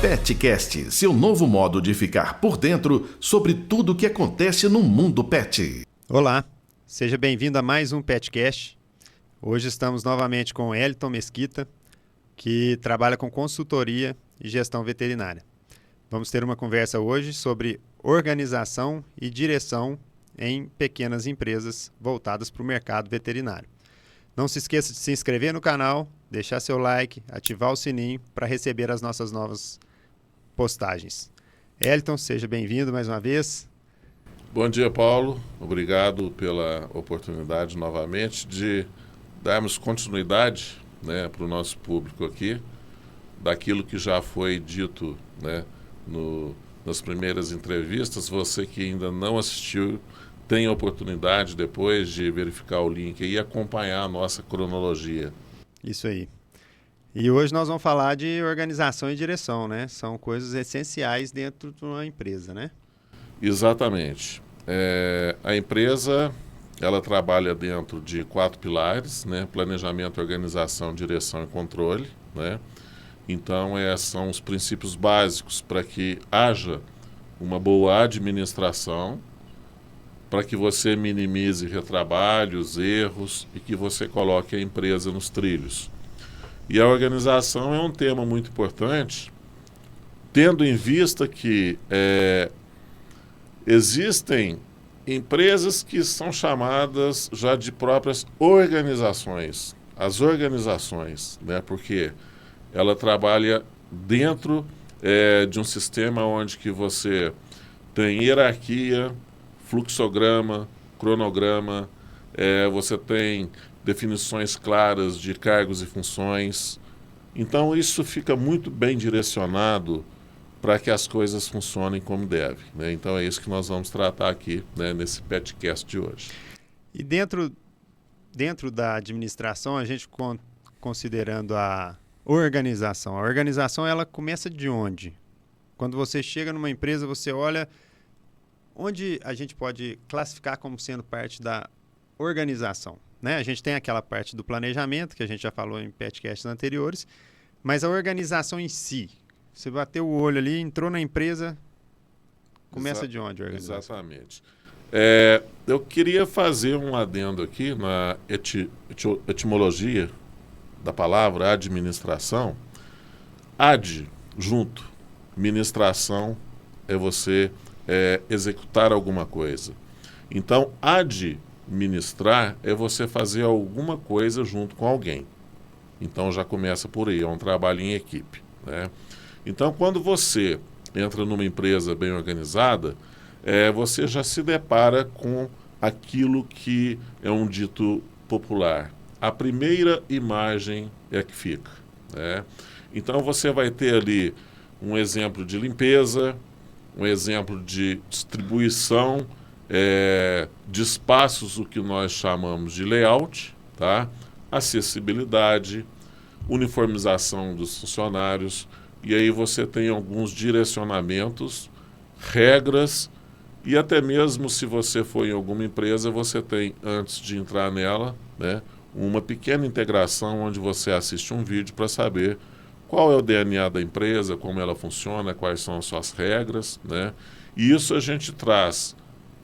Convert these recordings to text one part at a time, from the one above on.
Petcast, seu novo modo de ficar por dentro sobre tudo o que acontece no mundo pet. Olá, seja bem-vindo a mais um Petcast. Hoje estamos novamente com Elton Mesquita, que trabalha com consultoria e gestão veterinária. Vamos ter uma conversa hoje sobre organização e direção em pequenas empresas voltadas para o mercado veterinário. Não se esqueça de se inscrever no canal, deixar seu like, ativar o sininho para receber as nossas novas postagens. Elton, seja bem-vindo mais uma vez. Bom dia, Paulo. Obrigado pela oportunidade novamente de darmos continuidade, para o nosso público aqui, daquilo que já foi dito, nas primeiras entrevistas. Você que ainda não assistiu, tem a oportunidade depois de verificar o link e acompanhar a nossa cronologia. Isso aí. E hoje nós vamos falar de organização e direção, né? São coisas essenciais dentro de uma empresa, né? Exatamente. A empresa, ela trabalha dentro de 4 pilares, planejamento, organização, direção e controle, Então, são os princípios básicos para que haja uma boa administração, para que você minimize retrabalhos, erros e que você coloque a empresa nos trilhos. E a organização é um tema muito importante, tendo em vista que existem empresas que são chamadas já de próprias organizações. As organizações, porque ela trabalha dentro de um sistema onde que você tem hierarquia, fluxograma, cronograma, você tem definições claras de cargos e funções. Então, isso fica muito bem direcionado para que as coisas funcionem como deve. Então, é isso que nós vamos tratar aqui, nesse Petcast de hoje. E dentro da administração, a gente considerando a organização, ela começa de onde? Quando você chega numa empresa, você olha onde a gente pode classificar como sendo parte da organização. A gente tem aquela parte do planejamento, que a gente já falou em podcasts anteriores, mas a organização em si, você bateu o olho ali, entrou na empresa, começa de onde a organização? Exatamente. Eu queria fazer um adendo aqui na etimologia da palavra administração. Ad, junto. Ministração é você executar alguma coisa. Então, administrar é você fazer alguma coisa junto com alguém. Então, já começa por aí, é um trabalho em equipe. Então, quando você entra numa empresa bem organizada, você já se depara com aquilo que é um dito popular. A primeira imagem é a que fica. Então, você vai ter ali um exemplo de limpeza, um exemplo de distribuição de espaços, o que nós chamamos de layout, acessibilidade, uniformização dos funcionários, e aí você tem alguns direcionamentos, regras, e até mesmo se você for em alguma empresa, você tem, antes de entrar nela, uma pequena integração onde você assiste um vídeo para saber qual é o DNA da empresa, como ela funciona, quais são as suas regras, E isso a gente traz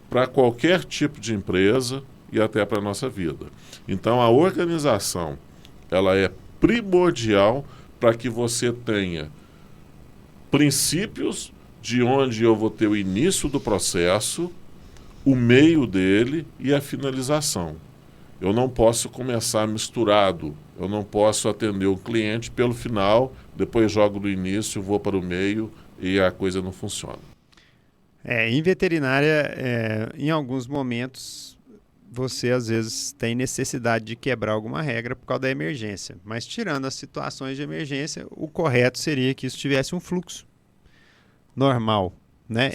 para qualquer tipo de empresa e até para a nossa vida. Então, a organização, ela é primordial para que você tenha princípios de onde eu vou ter o início do processo, o meio dele e a finalização. Eu não posso começar misturado, eu não posso atender o cliente pelo final, depois jogo do início, vou para o meio e a coisa não funciona. Em veterinária, em alguns momentos, você às vezes tem necessidade de quebrar alguma regra por causa da emergência. Mas tirando as situações de emergência, o correto seria que isso tivesse um fluxo normal,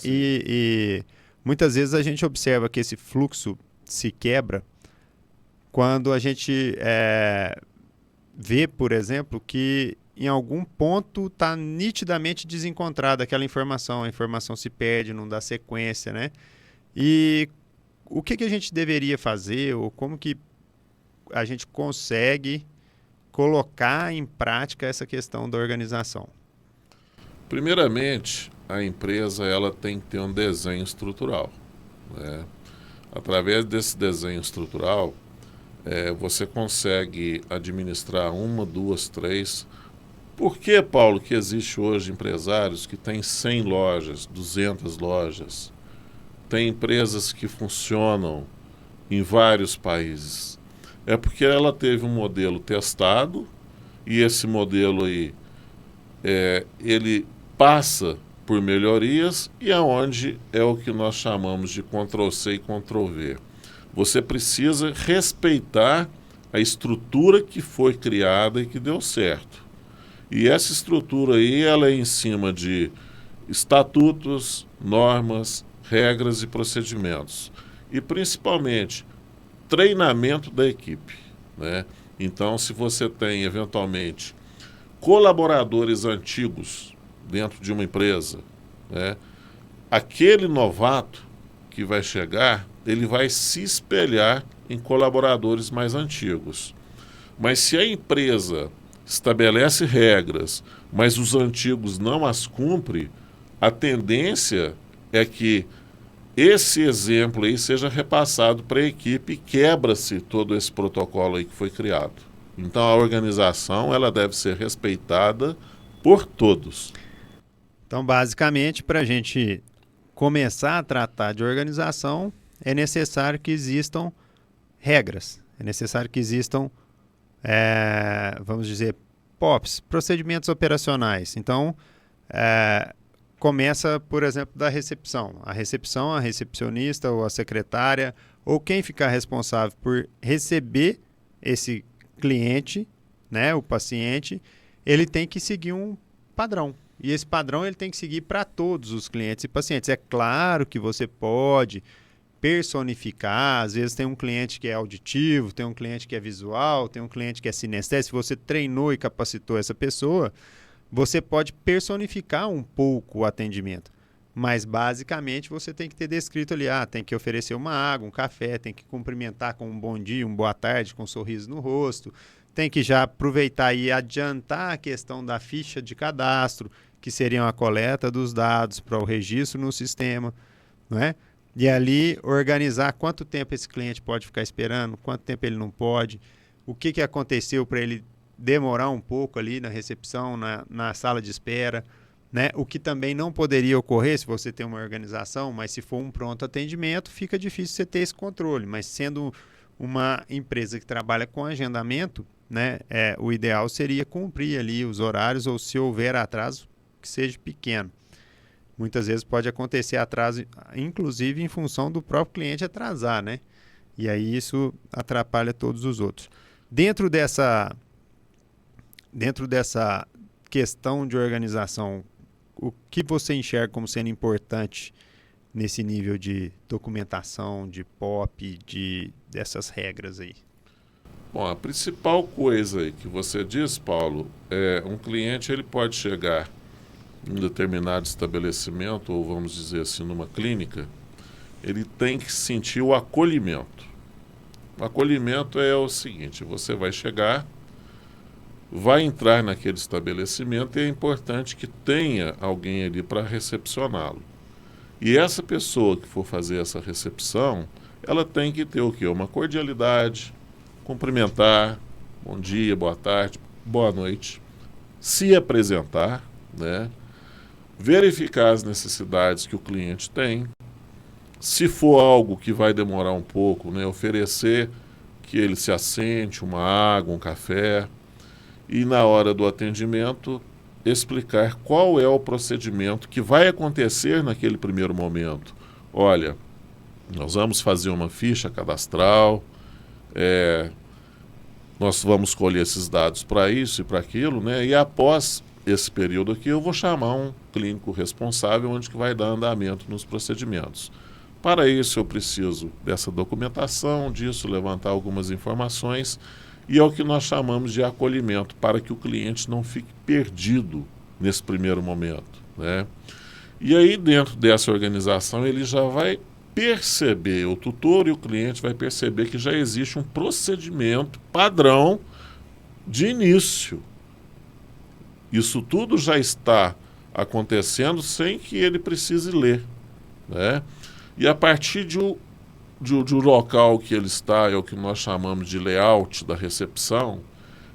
E muitas vezes a gente observa que esse fluxo se quebra quando a gente vê, por exemplo, que em algum ponto está nitidamente desencontrada aquela informação, a informação se perde, não dá sequência, E o que a gente deveria fazer, ou como que a gente consegue colocar em prática essa questão da organização? Primeiramente, a empresa ela tem que ter um desenho estrutural, né? Através desse desenho estrutural, você consegue administrar uma, duas, três. Por que, Paulo, que existe hoje empresários que têm 100 lojas, 200 lojas? Tem empresas que funcionam em vários países. É porque ela teve um modelo testado e esse modelo aí, ele passa por melhorias e aonde é o que nós chamamos de Ctrl+C e Ctrl+V. Você precisa respeitar a estrutura que foi criada e que deu certo. E essa estrutura aí, ela é em cima de estatutos, normas, regras e procedimentos. E principalmente, treinamento da equipe, né? Então, se você tem, eventualmente, colaboradores antigos dentro de uma empresa, né? Aquele novato que vai chegar, ele vai se espelhar em colaboradores mais antigos. Mas se a empresa estabelece regras, mas os antigos não as cumprem, a tendência é que esse exemplo aí seja repassado para a equipe e quebra-se todo esse protocolo aí que foi criado. Então a organização ela deve ser respeitada por todos. Então, basicamente, para a gente começar a tratar de organização, é necessário que existam regras, é necessário que existam, vamos dizer, POPs, procedimentos operacionais. Então, começa, por exemplo, da recepção. A recepcionista ou a secretária, ou quem ficar responsável por receber esse cliente, né, o paciente, ele tem que seguir um padrão. E esse padrão ele tem que seguir para todos os clientes e pacientes. É claro que você pode personificar, às vezes tem um cliente que é auditivo, tem um cliente que é visual, tem um cliente que é sinestésico. Se você treinou e capacitou essa pessoa, você pode personificar um pouco o atendimento. Mas basicamente você tem que ter descrito ali, tem que oferecer uma água, um café, tem que cumprimentar com um bom dia, uma boa tarde, com um sorriso no rosto, tem que já aproveitar e adiantar a questão da ficha de cadastro, que seria a coleta dos dados para o registro no sistema, não é? E ali organizar quanto tempo esse cliente pode ficar esperando, quanto tempo ele não pode, o que aconteceu para ele demorar um pouco ali na recepção, na sala de espera, né? O que também não poderia ocorrer se você tem uma organização, mas se for um pronto atendimento, fica difícil você ter esse controle. Mas sendo uma empresa que trabalha com agendamento, né, o ideal seria cumprir ali os horários, ou se houver atraso, que seja pequeno. Muitas vezes pode acontecer atraso, inclusive em função do próprio cliente atrasar, né? E aí isso atrapalha todos os outros. Dentro dessa questão de organização, o que você enxerga como sendo importante nesse nível de documentação, de POP, dessas regras aí? Bom, a principal coisa aí que você diz, Paulo, um cliente ele pode chegar em um determinado estabelecimento, ou vamos dizer assim, numa clínica, ele tem que sentir o acolhimento. O acolhimento é o seguinte: você vai chegar, vai entrar naquele estabelecimento e é importante que tenha alguém ali para recepcioná-lo. E essa pessoa que for fazer essa recepção, ela tem que ter o quê? Uma cordialidade, cumprimentar, bom dia, boa tarde, boa noite, se apresentar, né? Verificar as necessidades que o cliente tem. Se for algo que vai demorar um pouco, né, oferecer que ele se assente, uma água, um café. E na hora do atendimento, explicar qual é o procedimento que vai acontecer naquele primeiro momento. Olha, nós vamos fazer uma ficha cadastral, nós vamos colher esses dados para isso e para aquilo, né? E após esse período aqui, eu vou chamar um clínico responsável onde que vai dar andamento nos procedimentos. Para isso, eu preciso dessa documentação, disso, levantar algumas informações, e é o que nós chamamos de acolhimento, para que o cliente não fique perdido nesse primeiro momento, né? E aí, dentro dessa organização, ele já vai perceber, o tutor e o cliente vai perceber que já existe um procedimento padrão de início. Isso tudo já está acontecendo sem que ele precise ler, né? E a partir de um local que ele está, é o que nós chamamos de layout da recepção,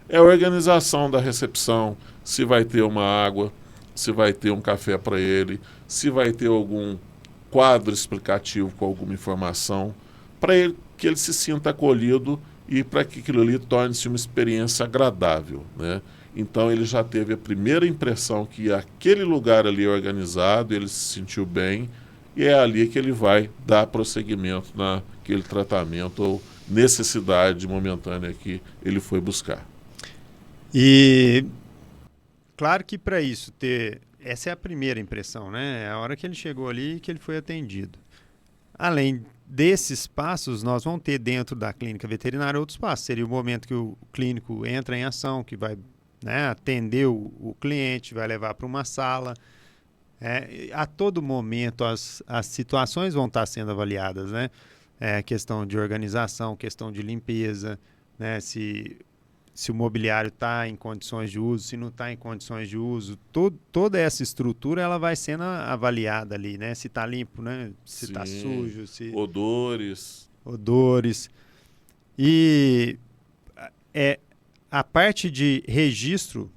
é a organização da recepção, se vai ter uma água, se vai ter um café para ele, se vai ter algum quadro explicativo com alguma informação, para que ele se sinta acolhido e para que aquilo ali torne-se uma experiência agradável, né? Então ele já teve a primeira impressão que aquele lugar ali é organizado, ele se sentiu bem, e é ali que ele vai dar prosseguimento naquele tratamento ou necessidade momentânea que ele foi buscar. E claro que para isso essa é a primeira impressão, né? É a hora que ele chegou ali e que ele foi atendido. Além desses passos, nós vamos ter dentro da clínica veterinária outros passos. Seria o momento que o clínico entra em ação, que vai, né, atender o cliente, vai levar para uma sala. A todo momento as situações vão estar sendo avaliadas, né? Questão de organização, questão de limpeza, né? Se o mobiliário está em condições de uso, se não está em condições de uso, toda essa estrutura ela vai sendo avaliada ali, né? Se está limpo, né? Se está sujo, odores. E a parte de registro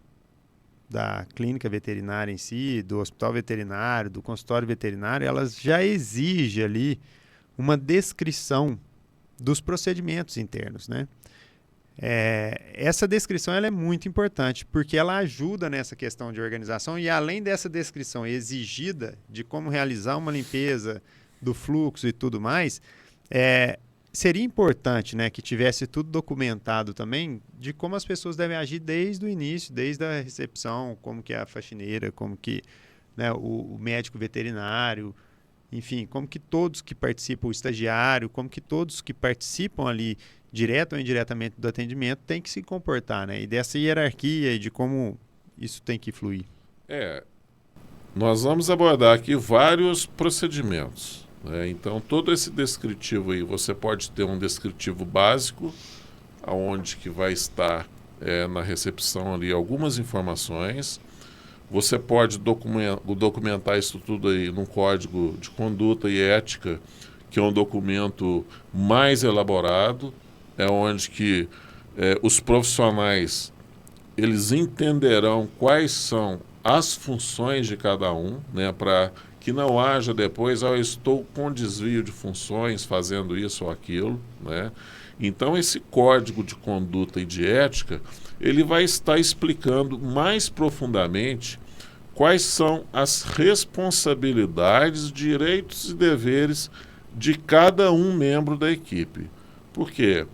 da clínica veterinária em si, do hospital veterinário, do consultório veterinário, elas já exige ali uma descrição dos procedimentos internos, né? Essa descrição ela é muito importante, porque ela ajuda nessa questão de organização e além dessa descrição exigida de como realizar uma limpeza, do fluxo e tudo mais, seria importante, né, que tivesse tudo documentado também de como as pessoas devem agir desde o início, desde a recepção, como que é a faxineira, como que, né, o médico veterinário, enfim, como que todos que participam, o estagiário, como que todos que participam ali, direto ou indiretamente do atendimento, tem que se comportar, né? E dessa hierarquia e de como isso tem que fluir. Nós vamos abordar aqui vários procedimentos, né? Então, todo esse descritivo aí, você pode ter um descritivo básico, onde que vai estar na recepção ali algumas informações. Você pode documentar isso tudo aí num código de conduta e ética, que é um documento mais elaborado, onde que os profissionais eles entenderão quais são as funções de cada um, né, para que não haja depois, eu estou com desvio de funções fazendo isso ou aquilo, né? Então esse código de conduta e de ética, ele vai estar explicando mais profundamente quais são as responsabilidades, direitos e deveres de cada um membro da equipe. Por quê?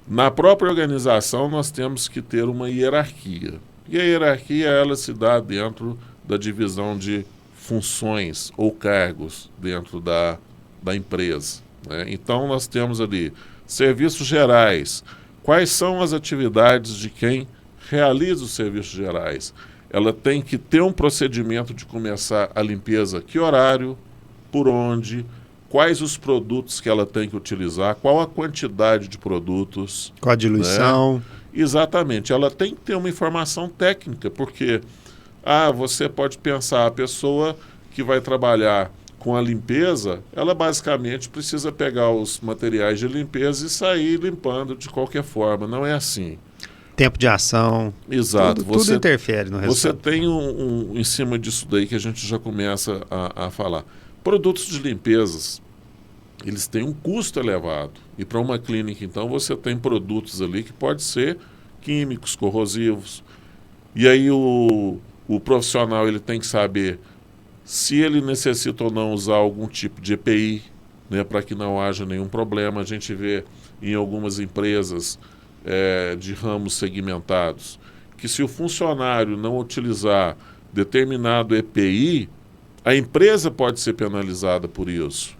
Na própria organização nós temos que ter uma hierarquia. E a hierarquia ela se dá dentro da divisão de funções ou cargos dentro da empresa, né? Então nós temos ali serviços gerais. Quais são as atividades de quem realiza os serviços gerais? Ela tem que ter um procedimento de começar a limpeza, que horário, por onde, quais os produtos que ela tem que utilizar, qual a quantidade de produtos. Qual a diluição. Né? Exatamente, ela tem que ter uma informação técnica, porque você pode pensar, a pessoa que vai trabalhar com a limpeza, ela basicamente precisa pegar os materiais de limpeza e sair limpando de qualquer forma. Não é assim. Tempo de ação. Exato. Tudo interfere no resultado. Você tem em cima disso daí que a gente já começa a falar. Produtos de limpezas, eles têm um custo elevado. E para uma clínica, então, você tem produtos ali que podem ser químicos, corrosivos. E aí o profissional ele tem que saber se ele necessita ou não usar algum tipo de EPI, né, para que não haja nenhum problema. A gente vê em algumas empresas de ramos segmentados que se o funcionário não utilizar determinado EPI, a empresa pode ser penalizada por isso.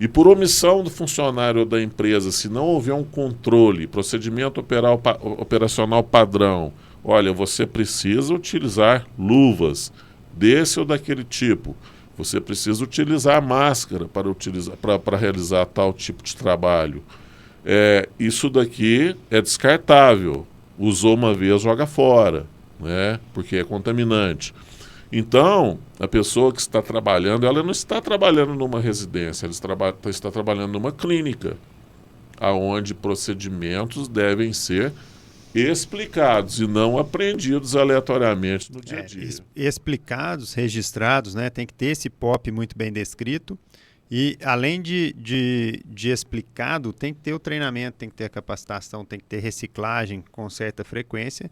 E por omissão do funcionário ou da empresa, se não houver um controle, procedimento operacional padrão, olha, você precisa utilizar luvas desse ou daquele tipo. Você precisa utilizar máscara para realizar tal tipo de trabalho. Isso daqui é descartável. Usou uma vez, joga fora, né? Porque é contaminante. Então, a pessoa que está trabalhando, ela não está trabalhando numa residência, ela está trabalhando numa clínica, onde procedimentos devem ser explicados e não aprendidos aleatoriamente no dia a dia. Explicados, registrados, né? Tem que ter esse POP muito bem descrito. E além de explicado, tem que ter o treinamento, tem que ter a capacitação, tem que ter reciclagem com certa frequência.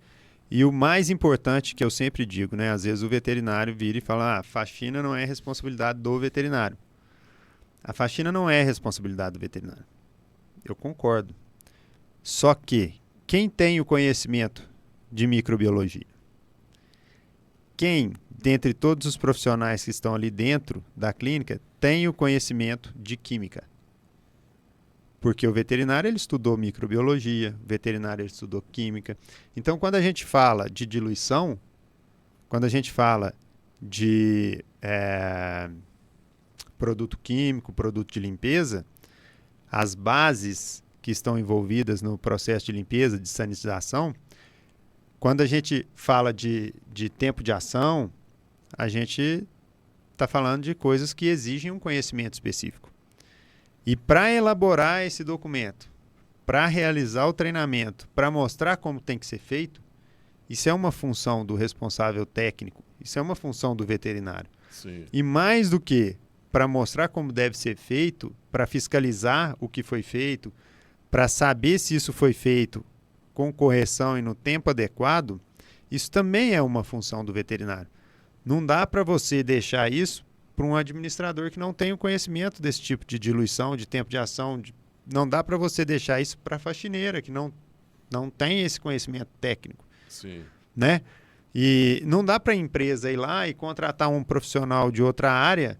E o mais importante que eu sempre digo, né? Às vezes o veterinário vira e fala: a faxina não é responsabilidade do veterinário. A faxina não é responsabilidade do veterinário. Eu concordo. Só que quem tem o conhecimento de microbiologia? Quem, dentre todos os profissionais que estão ali dentro da clínica, tem o conhecimento de química? Porque o veterinário ele estudou microbiologia, o veterinário ele estudou química. Então, quando a gente fala de diluição, quando a gente fala de produto químico, produto de limpeza, as bases que estão envolvidas no processo de limpeza, de sanitização, quando a gente fala de tempo de ação, a gente está falando de coisas que exigem um conhecimento específico. E para elaborar esse documento, para realizar o treinamento, para mostrar como tem que ser feito, isso é uma função do responsável técnico, isso é uma função do veterinário. Sim. E mais do que para mostrar como deve ser feito, para fiscalizar o que foi feito, para saber se isso foi feito com correção e no tempo adequado, isso também é uma função do veterinário. Não dá para você deixar isso para um administrador que não tem o conhecimento desse tipo de diluição, de tempo de ação. Não dá para você deixar isso para a faxineira, que não tem esse conhecimento técnico. Sim. Né? E não dá para a empresa ir lá e contratar um profissional de outra área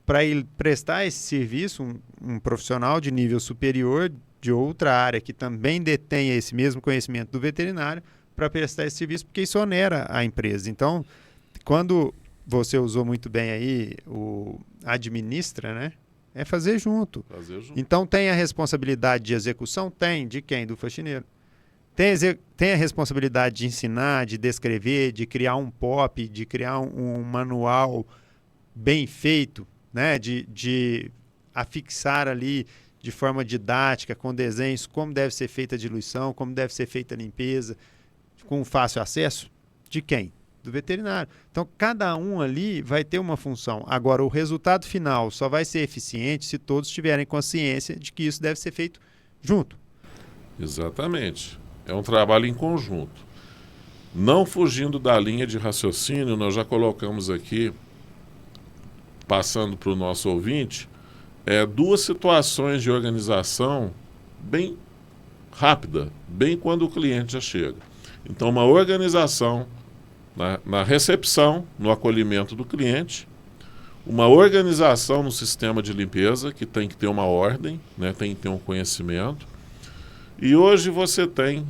para ele prestar esse serviço, um profissional de nível superior de outra área que também detenha esse mesmo conhecimento do veterinário para prestar esse serviço, porque isso onera a empresa. Então, quando você usou muito bem aí o administra, né? É fazer junto. Então, tem a responsabilidade de execução? Tem. De quem? Do faxineiro. Tem a responsabilidade de ensinar, de descrever, de criar um POP, de criar um manual bem feito, né? De afixar ali de forma didática, com desenhos, como deve ser feita a diluição, como deve ser feita a limpeza, com fácil acesso? De quem? Do veterinário. Então, cada um ali vai ter uma função. Agora, o resultado final só vai ser eficiente se todos tiverem consciência de que isso deve ser feito junto. Exatamente. É um trabalho em conjunto. Não fugindo da linha de raciocínio, nós já colocamos aqui, passando para o nosso ouvinte, duas situações de organização bem rápida, bem quando o cliente já chega. Então, uma organização na recepção, no acolhimento do cliente, uma organização no sistema de limpeza, que tem que ter uma ordem, né, tem que ter um conhecimento. E hoje você tem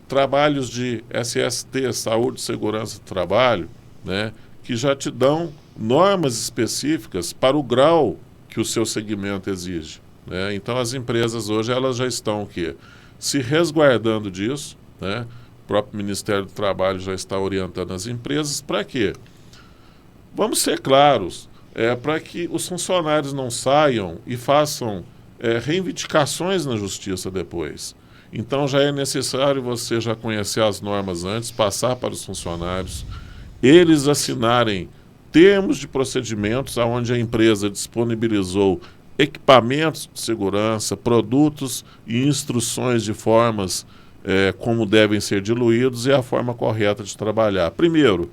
trabalhos de SST, Saúde e Segurança do Trabalho, né, que já te dão normas específicas para o grau que o seu segmento exige. Né? Então, as empresas hoje elas já estão se resguardando disso, né? O próprio Ministério do Trabalho já está orientando as empresas para quê? Vamos ser claros, para que os funcionários não saiam e façam reivindicações na justiça depois. Então já é necessário você já conhecer as normas antes, passar para os funcionários, eles assinarem termos de procedimentos onde a empresa disponibilizou equipamentos de segurança, produtos e instruções de formas como devem ser diluídos e a forma correta de trabalhar. Primeiro,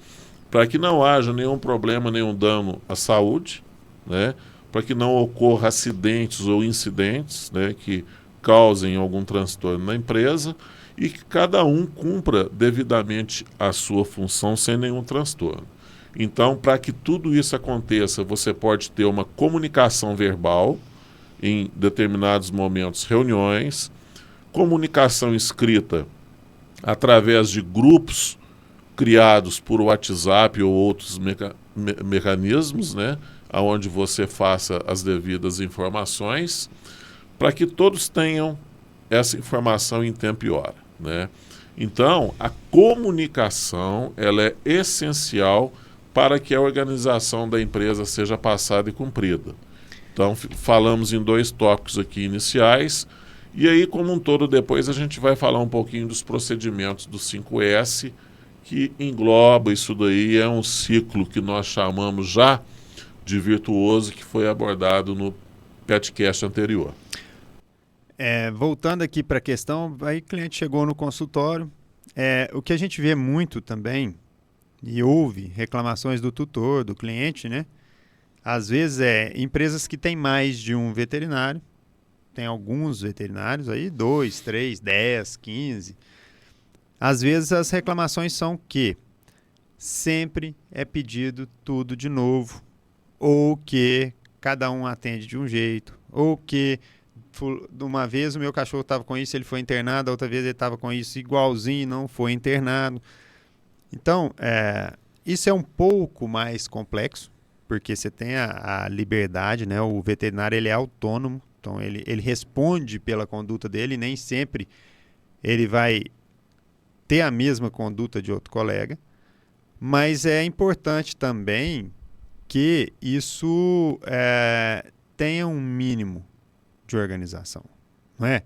para que não haja nenhum problema, nenhum dano à saúde, né? Para que não ocorra acidentes ou incidentes, né, que causem algum transtorno na empresa e que cada um cumpra devidamente a sua função sem nenhum transtorno. Então, para que tudo isso aconteça, você pode ter uma comunicação verbal em determinados momentos, reuniões, comunicação escrita através de grupos criados por WhatsApp ou outros mecanismos, né, onde você faça as devidas informações, para que todos tenham essa informação em tempo e hora, né? Então, a comunicação ela é essencial para que a organização da empresa seja passada e cumprida. Então, falamos em 2 tópicos aqui iniciais, e aí, como um todo, depois a gente vai falar um pouquinho dos procedimentos do 5S, que engloba isso daí, é um ciclo que nós chamamos já de virtuoso, que foi abordado no podcast anterior. Voltando aqui para a questão, aí o cliente chegou no consultório, o que a gente vê muito também, e ouve reclamações do tutor, do cliente, né? Às vezes empresas que têm mais de um veterinário, tem alguns veterinários aí, 2, 3, 10, 15. Às vezes as reclamações são que sempre é pedido tudo de novo, ou que cada um atende de um jeito, ou que uma vez o meu cachorro estava com isso, ele foi internado, a outra vez ele estava com isso igualzinho e não foi internado. Então, isso é um pouco mais complexo, porque você tem a liberdade, né? O veterinário ele é autônomo, então ele responde pela conduta dele, nem sempre ele vai ter a mesma conduta de outro colega, mas é importante também que isso tenha um mínimo de organização, não é?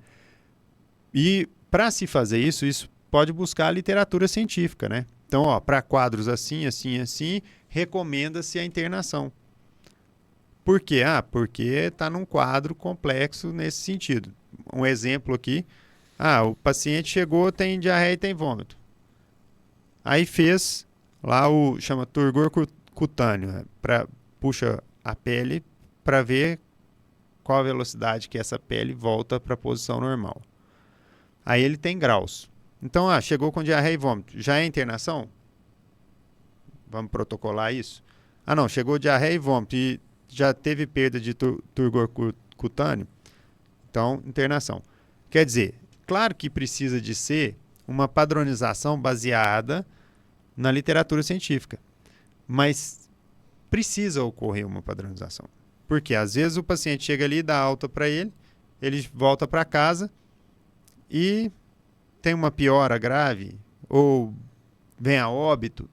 E para se fazer isso pode buscar a literatura científica, né? Então, para quadros assim, assim, assim, recomenda-se a internação. Por quê? Porque está num quadro complexo nesse sentido. Um exemplo aqui, o paciente chegou, tem diarreia e tem vômito. Aí fez lá chama turgor cutâneo, puxa a pele para ver qual a velocidade que essa pele volta para a posição normal. Aí ele tem graus. Então, chegou com diarreia e vômito. Já é internação? Vamos protocolar isso? Não, chegou diarreia e vômito e já teve perda de turgor cutâneo? Então, internação. Quer dizer, claro que precisa de ser uma padronização baseada na literatura científica, mas precisa ocorrer uma padronização. Porque às vezes o paciente chega ali, dá alta para ele volta para casa e tem uma piora grave ou vem a óbito.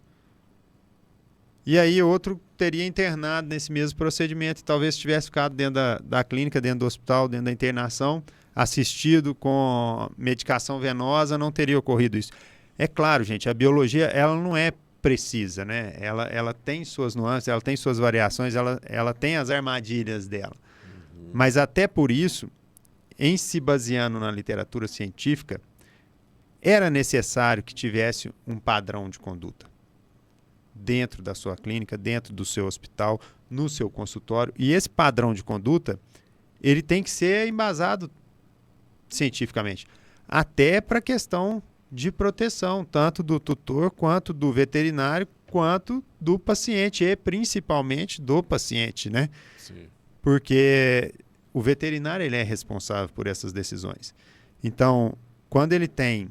E aí outro teria internado nesse mesmo procedimento e talvez tivesse ficado dentro da clínica, dentro do hospital, dentro da internação, assistido com medicação venosa, não teria ocorrido isso. É claro, gente, a biologia ela não é precisa, né? Ela tem suas nuances, ela tem suas variações, ela tem as armadilhas dela. Mas até por isso, em se baseando na literatura científica, era necessário que tivesse um padrão de conduta dentro da sua clínica, dentro do seu hospital, no seu consultório. E esse padrão de conduta, ele tem que ser embasado cientificamente. Até para a questão de proteção, tanto do tutor, quanto do veterinário, quanto do paciente, e principalmente do paciente, né? Sim. Porque o veterinário ele é responsável por essas decisões. Então, quando ele tem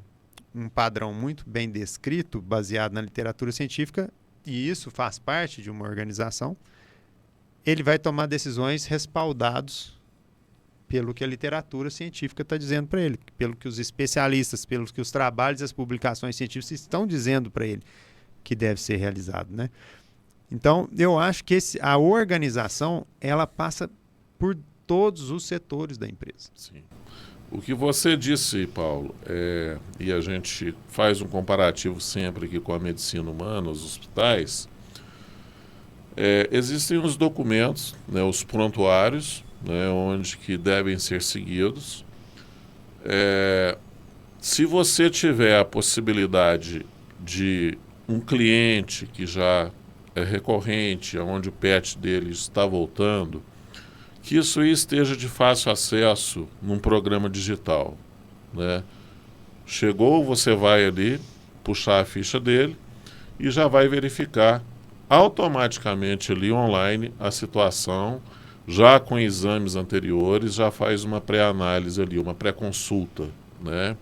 um padrão muito bem descrito, baseado na literatura científica, e isso faz parte de uma organização, ele vai tomar decisões respaldados pelo que a literatura científica está dizendo para ele, pelo que os especialistas, pelo que os trabalhos e as publicações científicas estão dizendo para ele que deve ser realizado, né? Então, eu acho que a organização, ela passa por todos os setores da empresa. Sim. O que você disse, Paulo, e a gente faz um comparativo sempre aqui com a medicina humana, os hospitais, existem os documentos, né, os prontuários, né, onde que devem ser seguidos. Se você tiver a possibilidade de um cliente que já é recorrente, onde o pet dele está voltando, que isso aí esteja de fácil acesso num programa digital, né? Chegou, você vai ali, puxar a ficha dele e já vai verificar automaticamente ali online a situação, já com exames anteriores, já faz uma pré-análise ali, uma pré-consulta, né?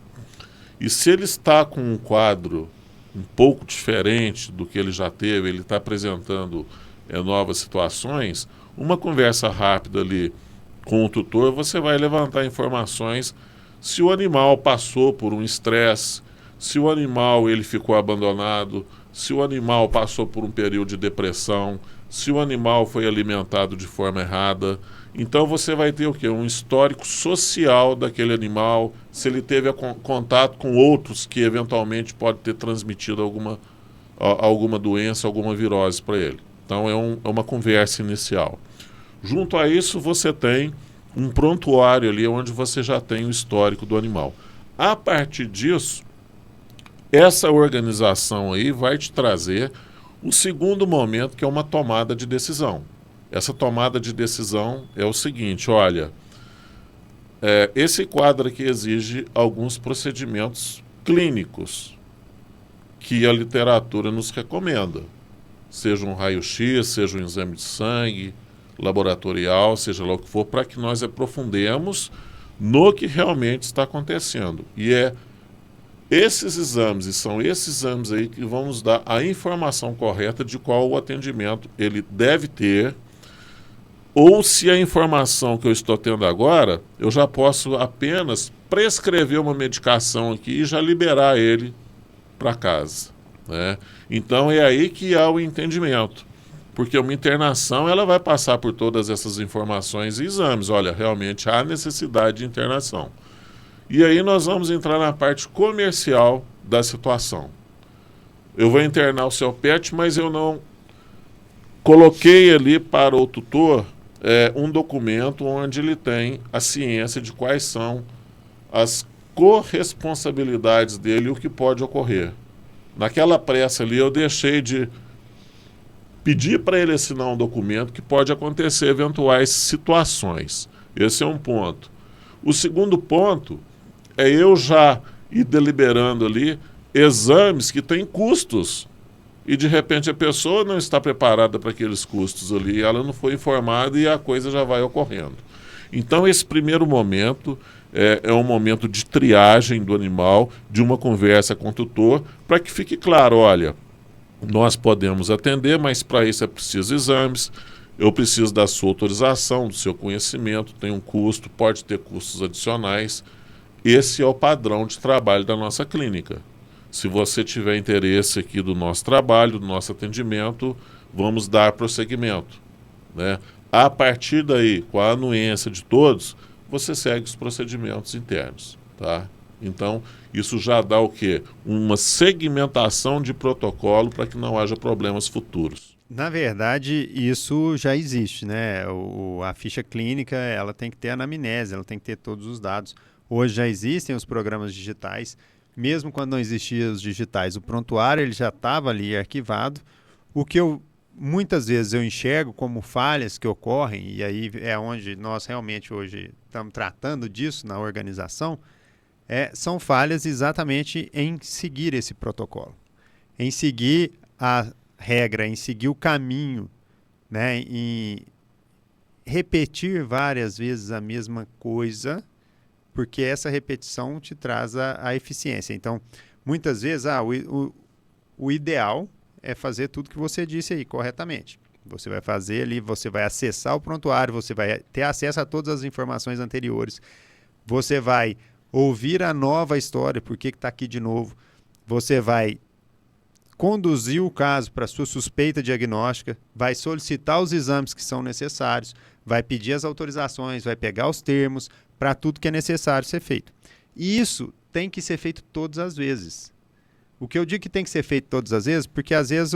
E se ele está com um quadro um pouco diferente do que ele já teve, ele está apresentando novas situações, uma conversa rápida ali com o tutor, você vai levantar informações se o animal passou por um estresse, se o animal ele ficou abandonado, se o animal passou por um período de depressão, se o animal foi alimentado de forma errada. Então você vai ter o quê? Um histórico social daquele animal, se ele teve contato com outros que eventualmente pode ter transmitido alguma doença, alguma virose para ele. Então é uma conversa inicial. Junto a isso você tem um prontuário ali onde você já tem o histórico do animal. A partir disso, essa organização aí vai te trazer o segundo momento, que é uma tomada de decisão. Essa tomada de decisão é o seguinte, olha, esse quadro aqui exige alguns procedimentos clínicos que a literatura nos recomenda. Seja um raio-x, seja um exame de sangue, laboratorial, seja lá o que for, para que nós aprofundemos no que realmente está acontecendo. E esses exames, e são esses exames aí que vão nos dar a informação correta de qual o atendimento ele deve ter, ou se a informação que eu estou tendo agora, eu já posso apenas prescrever uma medicação aqui e já liberar ele para casa, né? Então é aí que há o entendimento, porque uma internação ela vai passar por todas essas informações e exames. Olha, realmente há necessidade de internação. E aí nós vamos entrar na parte comercial da situação. Eu vou internar o seu pet, mas eu não coloquei ali para o tutor um documento onde ele tem a ciência de quais são as corresponsabilidades dele e o que pode ocorrer. Naquela pressa ali eu deixei de pedir para ele assinar um documento que pode acontecer eventuais situações. Esse é um ponto. O segundo ponto é eu já ir deliberando ali exames que têm custos e de repente a pessoa não está preparada para aqueles custos ali, ela não foi informada e a coisa já vai ocorrendo. Então esse primeiro momento é um momento de triagem do animal, de uma conversa com o tutor, para que fique claro, olha, nós podemos atender, mas para isso é preciso exames, eu preciso da sua autorização, do seu conhecimento, tem um custo, pode ter custos adicionais. Esse é o padrão de trabalho da nossa clínica. Se você tiver interesse aqui do nosso trabalho, do nosso atendimento, vamos dar prosseguimento, né? A partir daí, com a anuência de todos, você segue os procedimentos internos, tá? Então, isso já dá o quê? Uma segmentação de protocolo para que não haja problemas futuros. Na verdade, isso já existe, né? A ficha clínica, ela tem que ter anamnese, ela tem que ter todos os dados. Hoje já existem os programas digitais, mesmo quando não existiam os digitais, o prontuário ele já estava ali arquivado. O que muitas vezes eu enxergo como falhas que ocorrem, e aí é onde nós realmente hoje estamos tratando disso na organização, são falhas exatamente em seguir esse protocolo, em seguir a regra, em seguir o caminho, né, em repetir várias vezes a mesma coisa, porque essa repetição te traz a eficiência. Então, muitas vezes, o ideal é fazer tudo que você disse aí corretamente. Você vai fazer ali, você vai acessar o prontuário, você vai ter acesso a todas as informações anteriores, você vai ouvir a nova história, por que está aqui de novo, você vai conduzir o caso para a sua suspeita diagnóstica, vai solicitar os exames que são necessários, vai pedir as autorizações, vai pegar os termos para tudo que é necessário ser feito. E isso tem que ser feito todas as vezes. O que eu digo que tem que ser feito todas as vezes, porque às vezes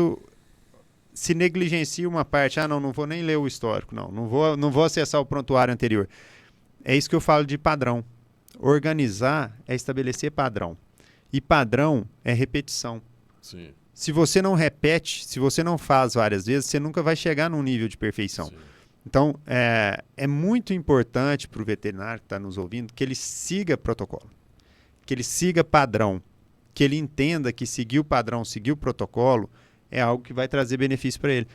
se negligencia uma parte, não vou nem ler o histórico, não vou acessar o prontuário anterior. É isso que eu falo de padrão. Organizar é estabelecer padrão. E padrão é repetição. Sim. Se você não repete, se você não faz várias vezes, você nunca vai chegar num nível de perfeição. Sim. Então, é muito importante para o veterinário que está nos ouvindo que ele siga protocolo, que ele siga padrão, que ele entenda que seguir o padrão, seguir o protocolo é algo que vai trazer benefício para ele.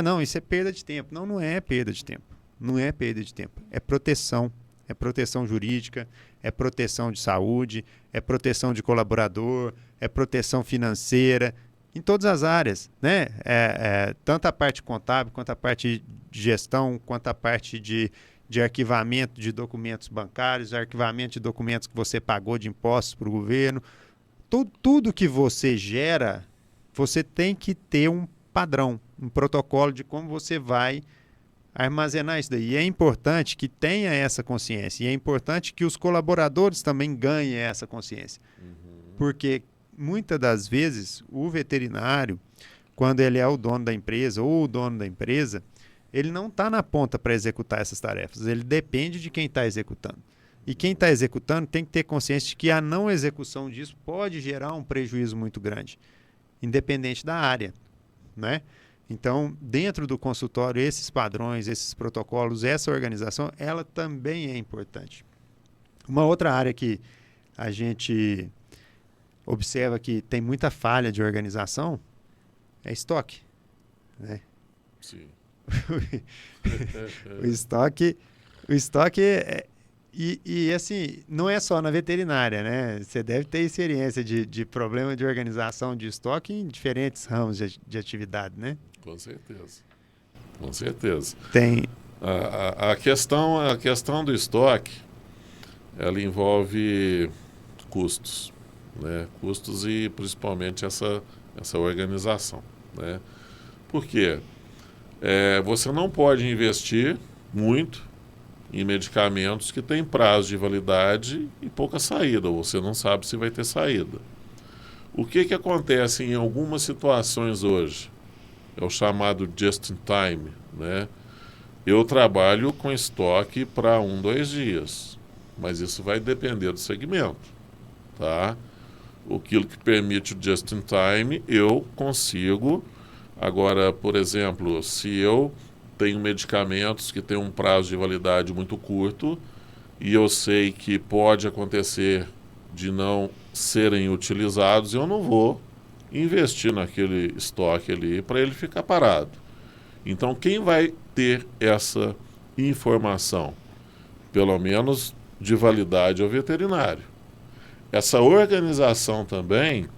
Não, isso é perda de tempo. Não é perda de tempo. Não é perda de tempo. É proteção jurídica, é proteção de saúde, é proteção de colaborador, é proteção financeira, em todas as áreas, né? Tanto a parte contábil, quanto a parte de gestão, quanto a parte de arquivamento de documentos bancários, arquivamento de documentos que você pagou de impostos para o governo. tudo que você gera, você tem que ter um padrão, um protocolo de como você vai armazenar isso daí. E é importante que tenha essa consciência. E é importante que os colaboradores também ganhem essa consciência. Porque muitas das vezes o veterinário, quando ele é o dono da empresa ou o dono da empresa, ele não está na ponta para executar essas tarefas. Ele depende de quem está executando. E quem está executando tem que ter consciência de que a não execução disso pode gerar um prejuízo muito grande, independente da área, né? Então, dentro do consultório, esses padrões, esses protocolos, essa organização, ela também é importante. Uma outra área que a gente observa que tem muita falha de organização é estoque, né? Sim. O estoque e assim, não é só na veterinária, né? Você deve ter experiência de problema de organização de estoque em diferentes ramos de atividade, né? Com certeza. Com certeza. Tem. A questão do estoque, ela envolve custos, né? Custos e principalmente essa organização, né? Por quê? Você não pode investir muito em medicamentos que têm prazo de validade e pouca saída, ou você não sabe se vai ter saída. O que acontece em algumas situações hoje? É o chamado just in time, né? Eu trabalho com estoque para 2 dias, mas isso vai depender do segmento, tá? Aquilo que permite o just in time, eu consigo. Agora, por exemplo, se eu tenho medicamentos que têm um prazo de validade muito curto e eu sei que pode acontecer de não serem utilizados, eu não vou investir naquele estoque ali para ele ficar parado. Então, quem vai ter essa informação, pelo menos de validade, é o veterinário. Essa organização também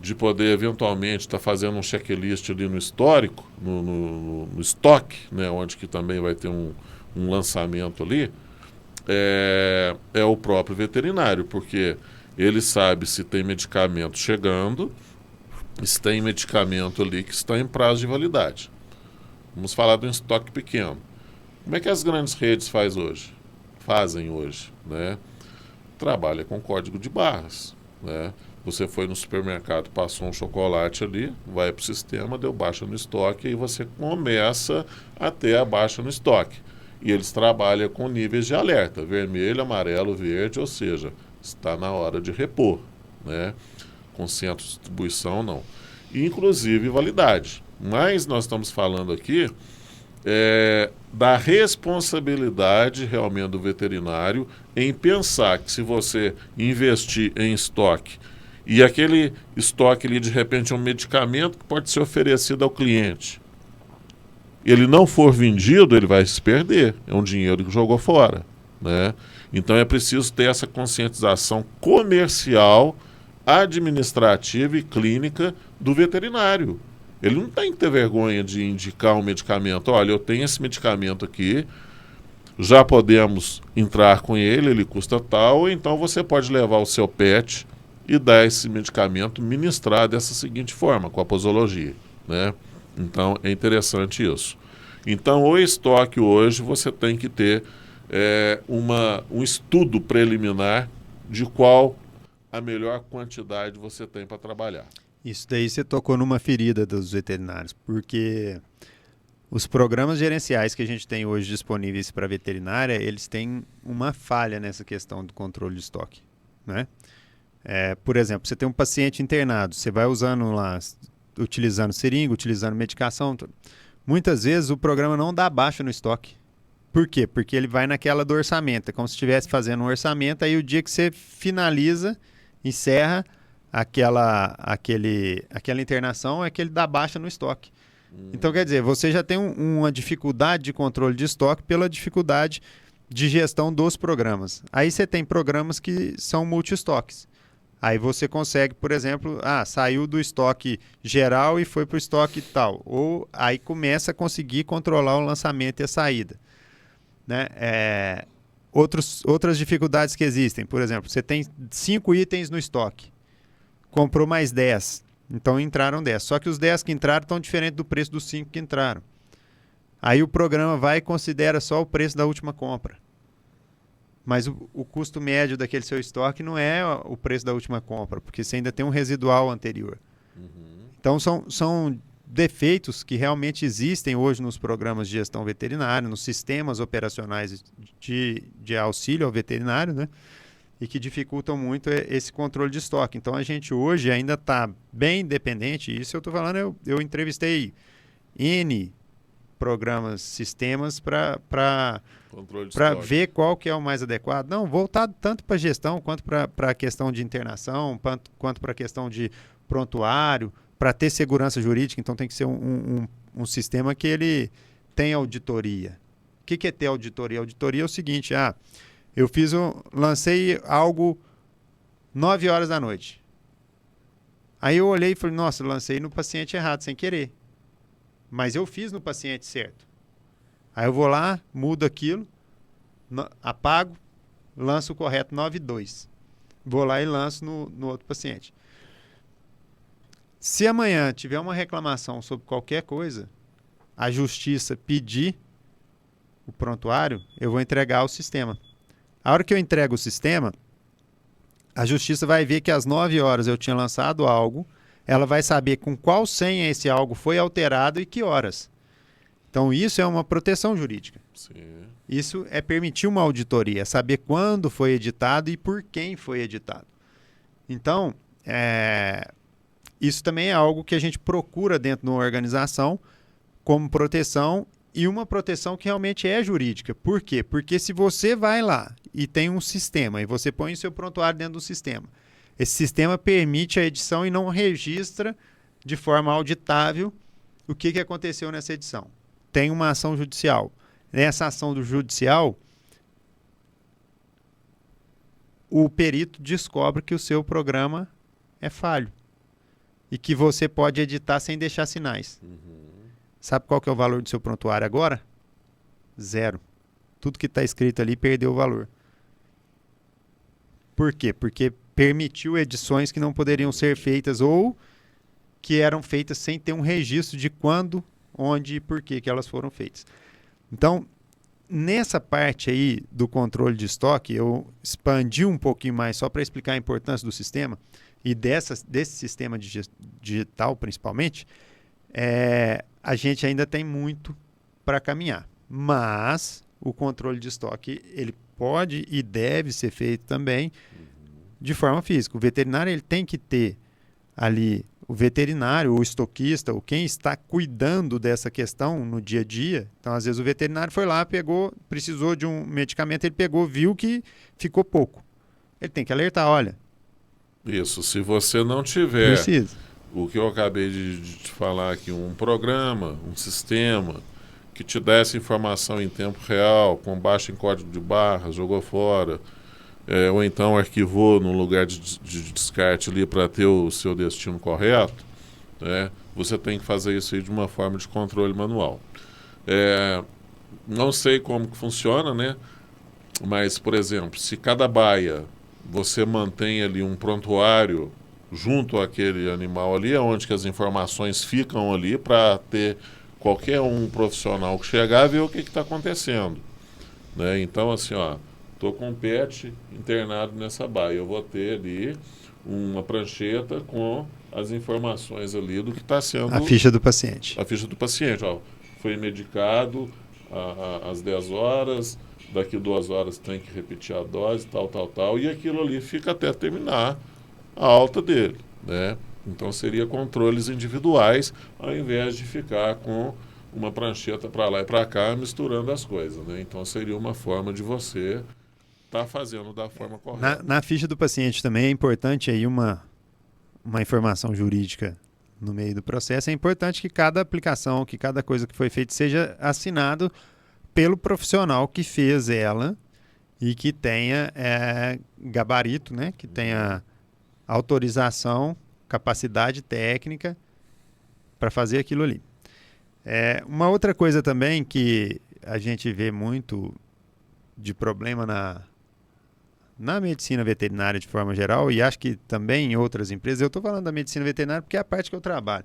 de poder eventualmente estar fazendo um checklist ali no histórico, no estoque, né, onde que também vai ter um lançamento ali, é o próprio veterinário, porque ele sabe se tem medicamento chegando, se tem medicamento ali que está em prazo de validade. Vamos falar de um estoque pequeno. Como é que as grandes redes fazem hoje, né? Trabalha com código de barras, né? Você foi no supermercado, passou um chocolate ali, vai para o sistema, deu baixa no estoque e você começa a ter a baixa no estoque. E eles trabalham com níveis de alerta, vermelho, amarelo, verde, ou seja, está na hora de repor, né? Com centro de distribuição, não. E, inclusive, validade. Mas nós estamos falando aqui da responsabilidade realmente do veterinário em pensar que se você investir em estoque e aquele estoque ali, de repente, é um medicamento que pode ser oferecido ao cliente, ele não for vendido, ele vai se perder. É um dinheiro que jogou fora, né? Então é preciso ter essa conscientização comercial, administrativa e clínica do veterinário. Ele não tem que ter vergonha de indicar um medicamento. Olha, eu tenho esse medicamento aqui, já podemos entrar com ele, ele custa tal, ou então você pode levar o seu pet e dar esse medicamento ministrar dessa seguinte forma, com a posologia, né? Então, é interessante isso. Então, o estoque hoje, você tem que ter um estudo preliminar de qual a melhor quantidade você tem para trabalhar. Isso daí você tocou numa ferida dos veterinários, porque os programas gerenciais que a gente tem hoje disponíveis para veterinária, eles têm uma falha nessa questão do controle de estoque, né? Por exemplo, você tem um paciente internado, você vai usando lá, utilizando seringa, utilizando medicação. Muitas vezes o programa não dá baixa no estoque. Por quê? Porque ele vai naquela do orçamento. É como se estivesse fazendo um orçamento, aí o dia que você finaliza, encerra aquela internação, é que ele dá baixa no estoque. Então, quer dizer, você já tem uma dificuldade de controle de estoque pela dificuldade de gestão dos programas. Aí você tem programas que são multi-estoques. Aí você consegue, por exemplo, saiu do estoque geral e foi para o estoque tal. Ou aí começa a conseguir controlar o lançamento e a saída, né? Outras dificuldades que existem, por exemplo, você tem 5 itens no estoque. comprou mais 10. Então entraram 10. Só que os 10 que entraram estão diferentes do preço dos 5 que entraram. Aí o programa vai e considera só o preço da última compra. Mas o custo médio daquele seu estoque não é o preço da última compra, porque você ainda tem um residual anterior. Então são defeitos que realmente existem hoje nos programas de gestão veterinária, nos sistemas operacionais de auxílio ao veterinário, né? E que dificultam muito esse controle de estoque. Então a gente hoje ainda está bem dependente, isso eu estou falando, eu entrevistei N programas, sistemas para ver qual que é o mais adequado. Não, voltado tanto para gestão, quanto para a questão de internação, quanto para a questão de prontuário, para ter segurança jurídica. Então tem que ser um sistema que ele tem auditoria. O que é ter auditoria? Auditoria é o seguinte, eu lancei algo 9 horas da noite. Aí eu olhei e falei, nossa, lancei no paciente errado, sem querer. Mas eu fiz no paciente certo. Aí eu vou lá, mudo aquilo, apago, lanço o correto 9.2. Vou lá e lanço no outro paciente. Se amanhã tiver uma reclamação sobre qualquer coisa, a justiça pedir o prontuário, eu vou entregar o sistema. A hora que eu entrego o sistema, a justiça vai ver que às 9 horas eu tinha lançado algo, ela vai saber com qual senha esse algo foi alterado e que horas. Então isso é uma proteção jurídica. Sim. Isso é permitir uma auditoria, saber quando foi editado e por quem foi editado. Então, isso também é algo que a gente procura dentro de uma organização como proteção, e uma proteção que realmente é jurídica. Por quê? Porque se você vai lá e tem um sistema e você põe o seu prontuário dentro do sistema, esse sistema permite a edição e não registra de forma auditável o que aconteceu nessa edição. Tem uma ação judicial. Nessa ação do judicial, o perito descobre que o seu programa é falho e que você pode editar sem deixar sinais. Sabe qual que é o valor do seu prontuário agora? 0. Tudo que está escrito ali perdeu o valor. Por quê? Porque permitiu edições que não poderiam ser feitas ou que eram feitas sem ter um registro de quando, onde e por que elas foram feitas. Então, nessa parte aí do controle de estoque, eu expandi um pouquinho mais só para explicar a importância do sistema e desse sistema digital principalmente. A gente ainda tem muito para caminhar, mas o controle de estoque ele pode e deve ser feito também de forma física. O veterinário ele tem que ter ali o veterinário, o estoquista, ou quem está cuidando dessa questão no dia a dia. Então, às vezes o veterinário foi lá, precisou de um medicamento, ele pegou, viu que ficou pouco. Ele tem que alertar, olha. Isso, se você não tiver precisa. O que eu acabei de te falar aqui, um programa, um sistema que te desse informação em tempo real, com baixa em código de barras, jogou fora, ou então arquivou no lugar de descarte ali para ter o seu destino correto, né? Você tem que fazer isso aí de uma forma de controle manual. Não sei como que funciona, né? Mas, por exemplo, se cada baia você mantém ali um prontuário junto àquele animal ali, onde que as informações ficam ali para ter qualquer um profissional que chegar e ver o que está acontecendo, né? Então, assim, estou com um pet internado nessa baia, eu vou ter ali uma prancheta com as informações ali do que está sendo... A ficha do paciente. A ficha do paciente, foi medicado às 10 horas, daqui 2 horas tem que repetir a dose, tal, e aquilo ali fica até terminar a alta dele, né? Então seria controles individuais ao invés de ficar com uma prancheta para lá e para cá misturando as coisas, né? Então seria uma forma de você estar fazendo da forma correta. Na ficha do paciente também é importante aí uma informação jurídica no meio do processo. É importante que cada aplicação, que cada coisa que foi feita seja assinado pelo profissional que fez ela e que tenha gabarito, né? Que tenha autorização, capacidade técnica para fazer aquilo ali. Uma outra coisa também que a gente vê muito de problema na medicina veterinária de forma geral, e acho que também em outras empresas, eu estou falando da medicina veterinária porque é a parte que eu trabalho,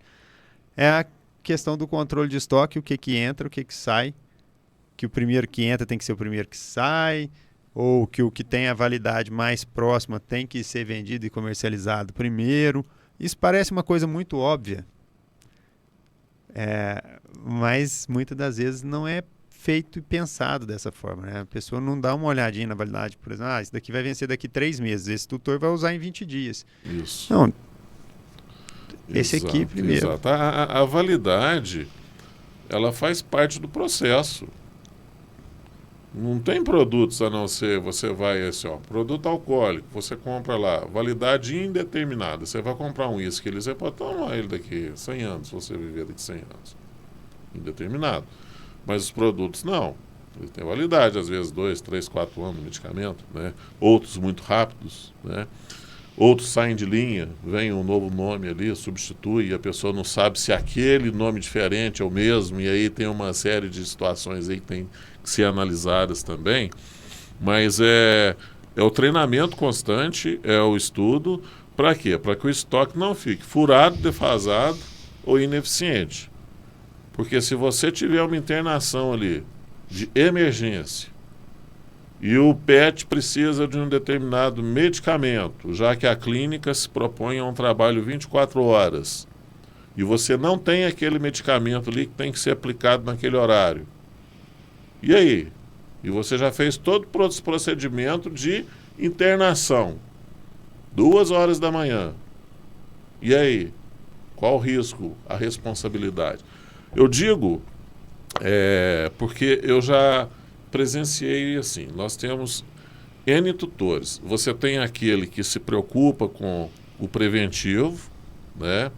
é a questão do controle de estoque, o que que entra, o que que sai, que o primeiro que entra tem que ser o primeiro que sai, ou que o que tem a validade mais próxima tem que ser vendido e comercializado primeiro. Isso parece uma coisa muito óbvia, mas muitas das vezes não é feito e pensado dessa forma, né? A pessoa não dá uma olhadinha na validade, por exemplo, isso daqui vai vencer daqui 3 meses, esse tutor vai usar em 20 dias. Isso. Não, esse aqui primeiro. Exato. A validade, ela faz parte do processo. Não tem produtos a não ser, você vai assim, ó, produto alcoólico, você compra lá, validade indeterminada. Você vai comprar um uísque, você pode tomar ele daqui 100 anos, se você viver daqui 100 anos. Indeterminado. Mas os produtos não. Eles têm validade, às vezes 2, 3, 4 anos no medicamento, né? Outros muito rápidos, né? Outros saem de linha, vem um novo nome ali, substitui, e a pessoa não sabe se aquele nome diferente é o mesmo, e aí tem uma série de situações aí que tem que ser analisadas também. Mas é o treinamento constante, é o estudo, para quê? Para que o estoque não fique furado, defasado ou ineficiente. Porque se você tiver uma internação ali de emergência e o PET precisa de um determinado medicamento, já que a clínica se propõe a um trabalho 24 horas, e você não tem aquele medicamento ali que tem que ser aplicado naquele horário, e aí? E você já fez todo o procedimento de internação, 2 horas da manhã. E aí? Qual o risco, a responsabilidade? Eu digo, porque eu já presenciei assim, nós temos N tutores. Você tem aquele que se preocupa com o preventivo, né?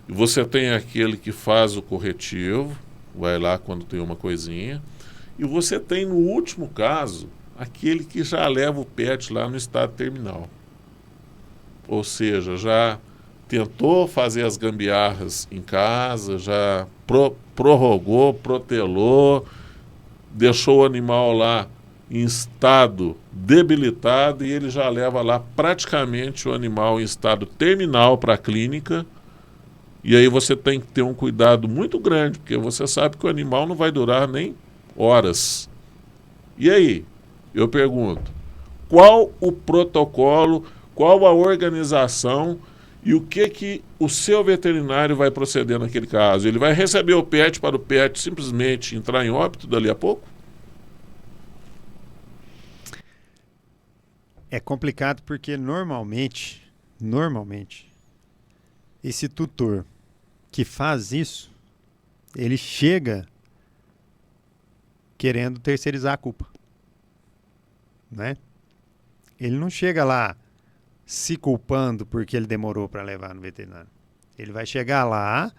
E você tem aquele que faz o corretivo, vai lá quando tem uma coisinha. E você tem, no último caso, aquele que já leva o PET lá no estado terminal. Ou seja, já tentou fazer as gambiarras em casa, já prorrogou, protelou, deixou o animal lá em estado debilitado e ele já leva lá praticamente o animal em estado terminal para a clínica. E aí você tem que ter um cuidado muito grande, porque você sabe que o animal não vai durar nem horas. E aí, eu pergunto, qual o protocolo, qual a organização e o que o seu veterinário vai proceder naquele caso? Ele vai receber o PET para o PET simplesmente entrar em óbito dali a pouco? É complicado porque normalmente, esse tutor que faz isso, ele chega querendo terceirizar a culpa, né? Ele não chega lá se culpando porque ele demorou para levar no veterinário. Ele vai chegar lá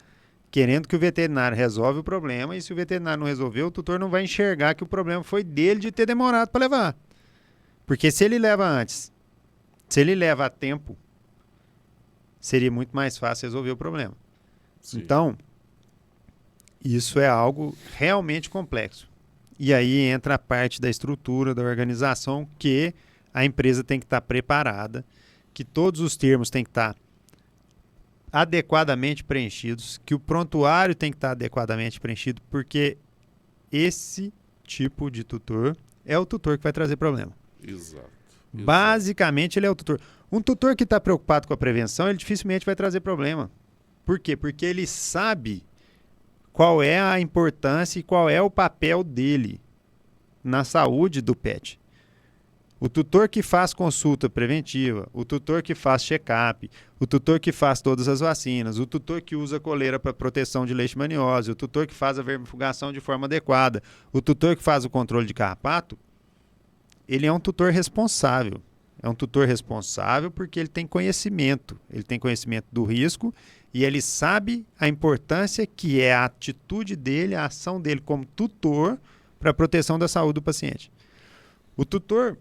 querendo que o veterinário resolva o problema, e se o veterinário não resolver, o tutor não vai enxergar que o problema foi dele de ter demorado para levar. Porque se ele leva antes, se ele leva a tempo, seria muito mais fácil resolver o problema. Sim. Então, isso é algo realmente complexo. E aí entra a parte da estrutura, da organização, que a empresa tem que estar preparada, que todos os termos têm que estar adequadamente preenchidos, que o prontuário tem que estar adequadamente preenchido, porque esse tipo de tutor é o tutor que vai trazer problema. Exato. Basicamente, ele é o tutor. Um tutor que está preocupado com a prevenção, ele dificilmente vai trazer problema. Por quê? Porque ele sabe qual é a importância e qual é o papel dele na saúde do pet. O tutor que faz consulta preventiva, o tutor que faz check-up, o tutor que faz todas as vacinas, o tutor que usa coleira para proteção de leishmaniose, o tutor que faz a vermifugação de forma adequada, o tutor que faz o controle de carrapato, ele é um tutor responsável. É um tutor responsável porque ele tem conhecimento do risco e ele sabe a importância que é a atitude dele, a ação dele como tutor para a proteção da saúde do paciente. O tutor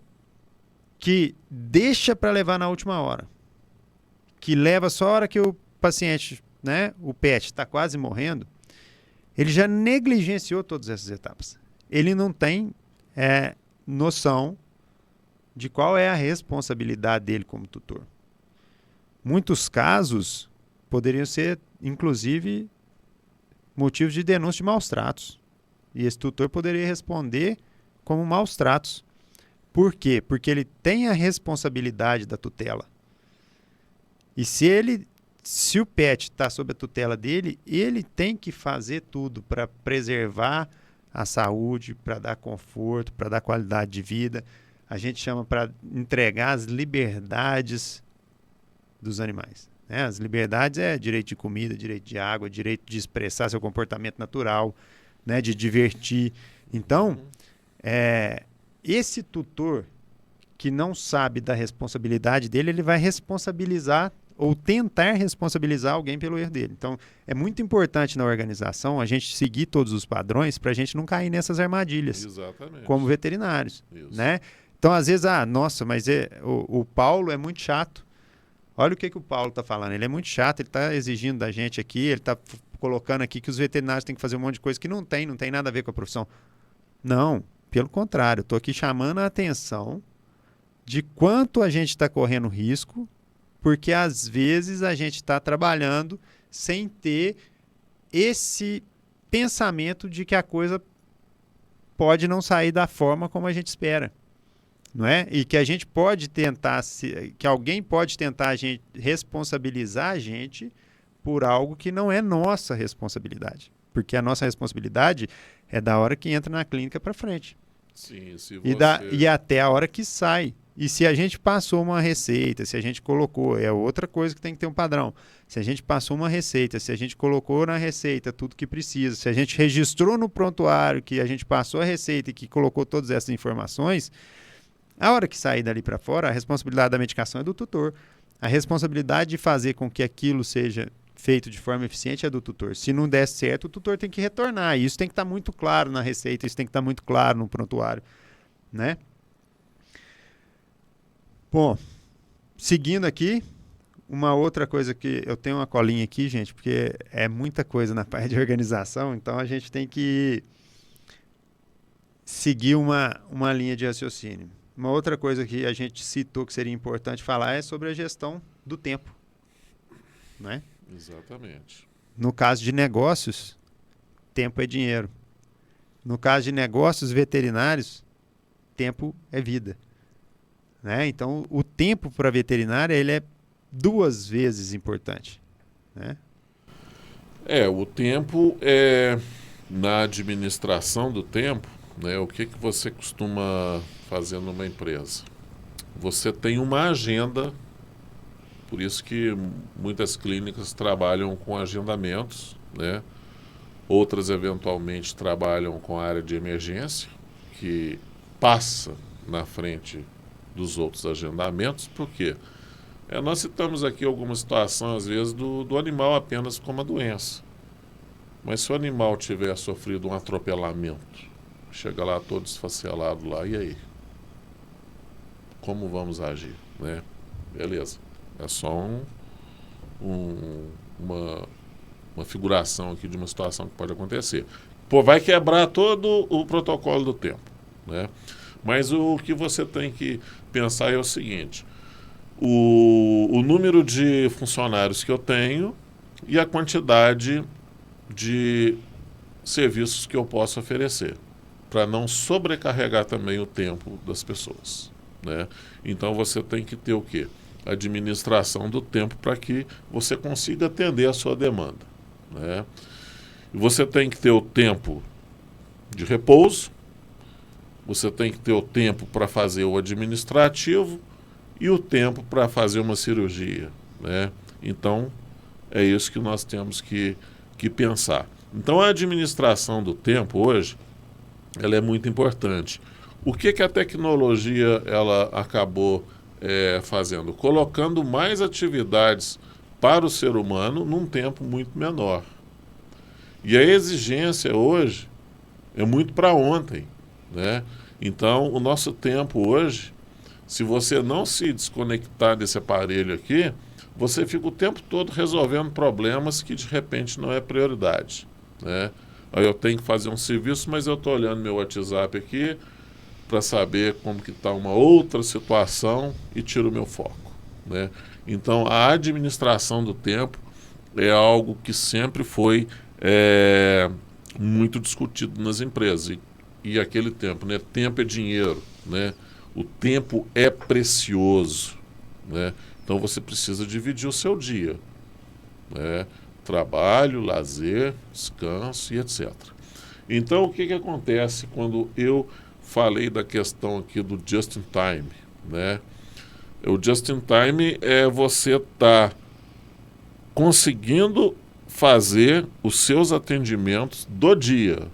que deixa para levar na última hora, que leva só a hora que o paciente, né, o pet, está quase morrendo, ele já negligenciou todas essas etapas. Ele não tem noção de qual é a responsabilidade dele como tutor. Muitos casos poderiam ser, inclusive, motivos de denúncia de maus tratos. E esse tutor poderia responder como maus tratos. Por quê? Porque ele tem a responsabilidade da tutela. E se o pet está sob a tutela dele, ele tem que fazer tudo para preservar a saúde, para dar conforto, para dar qualidade de vida. A gente chama para entregar as liberdades dos animais. Né? As liberdades é direito de comida, direito de água, direito de expressar seu comportamento natural, né? De divertir. Então, esse tutor que não sabe da responsabilidade dele, ele vai responsabilizar ou tentar responsabilizar alguém pelo erro dele. Então, é muito importante na organização a gente seguir todos os padrões para a gente não cair nessas armadilhas. Exatamente. Como veterinários. Isso. Né? Então, às vezes, nossa, mas o Paulo é muito chato. Olha o que o Paulo está falando. Ele é muito chato, ele está exigindo da gente aqui, ele está colocando aqui que os veterinários têm que fazer um monte de coisa que não tem nada a ver com a profissão. Não, pelo contrário, eu estou aqui chamando a atenção de quanto a gente está correndo risco, porque às vezes a gente está trabalhando sem ter esse pensamento de que a coisa pode não sair da forma como a gente espera. Não é? E que a gente pode tentar, que alguém pode tentar a gente responsabilizar a gente por algo que não é nossa responsabilidade. Porque a nossa responsabilidade é da hora que entra na clínica para frente. Sim, se você... e até a hora que sai. E se a gente passou uma receita, se a gente colocou, é outra coisa que tem que ter um padrão. Se a gente passou uma receita, se a gente colocou na receita tudo que precisa, se a gente registrou no prontuário que a gente passou a receita e que colocou todas essas informações, a hora que sair dali para fora, a responsabilidade da medicação é do tutor. A responsabilidade de fazer com que aquilo seja feito de forma eficiente é do tutor. Se não der certo, o tutor tem que retornar. E isso tem que estar muito claro na receita, isso tem que estar muito claro no prontuário, né? Bom, seguindo aqui, uma outra coisa que eu tenho uma colinha aqui, gente, porque é muita coisa na parte de organização, então a gente tem que seguir uma linha de raciocínio. Uma outra coisa que a gente citou que seria importante falar é sobre a gestão do tempo, né? Exatamente. No caso de negócios, tempo é dinheiro. No caso de negócios veterinários, tempo é vida. Né? Então, o tempo para a veterinária ele é 2 vezes importante. Né? O tempo é na administração do tempo, né? O que você costuma fazer numa empresa? Você tem uma agenda, por isso que muitas clínicas trabalham com agendamentos, né? Outras eventualmente trabalham com a área de emergência, que passa na frente dos outros agendamentos. Por quê? Nós citamos aqui alguma situação, às vezes, do animal apenas com uma doença. Mas se o animal tiver sofrido um atropelamento, chega lá todo esfacelado lá, e aí? Como vamos agir? Né? Beleza. É só uma figuração aqui de uma situação que pode acontecer. Vai quebrar todo o protocolo do tempo. Né? Mas o que você tem que pensar é o seguinte: o número de funcionários que eu tenho e a quantidade de serviços que eu posso oferecer, para não sobrecarregar também o tempo das pessoas. Né? Então você tem que ter o quê? Administração do tempo para que você consiga atender a sua demanda. Né? E você tem que ter o tempo de repouso, você tem que ter o tempo para fazer o administrativo e o tempo para fazer uma cirurgia. Né? Então, é isso que nós temos que pensar. Então, a administração do tempo hoje, ela é muito importante. O que a tecnologia ela acabou fazendo? Colocando mais atividades para o ser humano num tempo muito menor. E a exigência hoje é muito para ontem. Né? Então, o nosso tempo hoje, se você não se desconectar desse aparelho aqui, você fica o tempo todo resolvendo problemas que de repente não é prioridade. Né? Aí eu tenho que fazer um serviço, mas eu estou olhando meu WhatsApp aqui para saber como que está uma outra situação e tiro o meu foco, né? Então, a administração do tempo é algo que sempre foi muito discutido nas empresas. E aquele tempo, né? Tempo é dinheiro, né? O tempo é precioso, né? Então, você precisa dividir o seu dia, né? Trabalho, lazer, descanso e etc. Então, o que acontece quando eu falei da questão aqui do just in time, né? O just in time é você estar conseguindo fazer os seus atendimentos do dia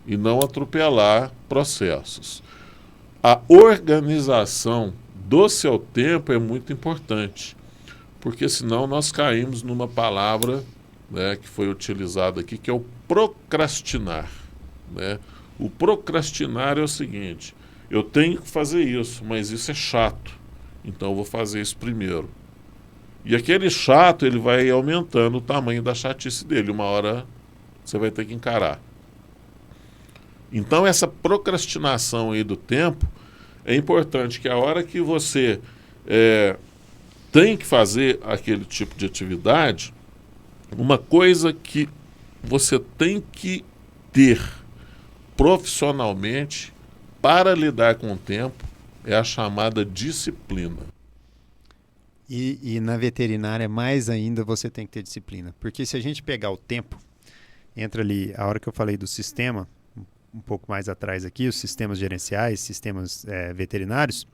e não atropelar processos. A organização do seu tempo é muito importante, porque senão nós caímos numa palavra, né, que foi utilizada aqui, que é o procrastinar, né? O procrastinar é o seguinte: eu tenho que fazer isso, mas isso é chato, então eu vou fazer isso primeiro. E aquele chato, ele vai aumentando o tamanho da chatice dele. Uma hora você vai ter que encarar. Então, essa procrastinação aí do tempo, é importante que a hora que você tem que fazer aquele tipo de atividade, uma coisa que você tem que ter profissionalmente para lidar com o tempo é a chamada disciplina. E na veterinária, mais ainda, você tem que ter disciplina. Porque se a gente pegar o tempo, entra ali, a hora que eu falei do sistema, um pouco mais atrás aqui, os sistemas gerenciais, sistemas veterinários.